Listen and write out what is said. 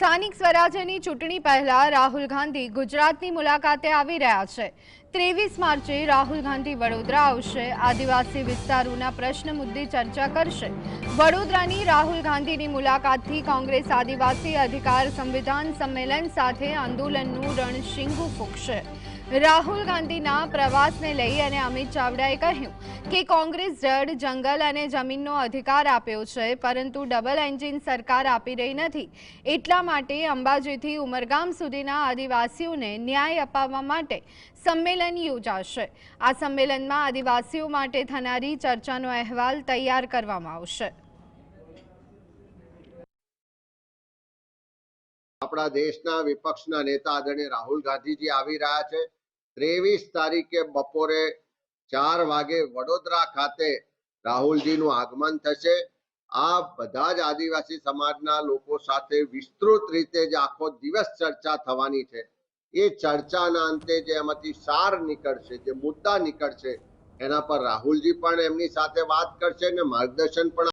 સ્થાનિક સ્વરાજ્યની ચૂંટણી પહેલા રાહુલ ગાંધી ગુજરાતની મુલાકાતે આવી રહ્યા છે। 23 માર્ચે રાહુલ ગાંધી વડોદરા આવશે। આદિવાસી વિસ્તારોના પ્રશ્ન મુદ્દે ચર્ચા કરશે। વડોદરાની રાહુલ ગાંધીની મુલાકાતથી કોંગ્રેસ આદિવાસી અધિકાર સંવિધાન સંમેલન સાથે આંદોલનનું રણશીંગું ફૂંકશે। રાહુલ ગાંધીના પ્રવાસને લઈ અને અમિત ચાવડાએ કહ્યું કે કોંગ્રેસ જળ, જંગલ અને જમીનનો અધિકાર આપ્યો છે, પરંતુ ડબલ એન્જિન સરકાર આપી રહી નથી। એટલા માટે અંબાજીથી ઉમરગામ સુધીના આદિવાસીઓને ન્યાય અપાવવા માટે સંમેલન યોજાશે। આ સંમેલનમાં આદિવાસીઓ માટે થનારી ચર્ચાનો અહેવાલ તૈયાર કરવામાં આવશે। આપણા દેશના વિપક્ષના નેતા આદરણીય રાહુલ ગાંધીજી આવી રહ્યા છે। 23 તારીખે બપોરે 4 વાગે વડોદરા ખાતે રાહુલજીનું આગમન થશે। આ બધા જ આદિવાસી સમાજના લોકો સાથે વિસ્તૃત રીતે જે આખો દિવસ ચર્ચા થવાની છે, એ ચર્ચાના અંતે જે એમાંથી સાર નીકળશે, જે મુદ્દા નીકળશે, એના પર રાહુલજી પણ એમની સાથે વાત કરશે અને માર્ગદર્શન પણ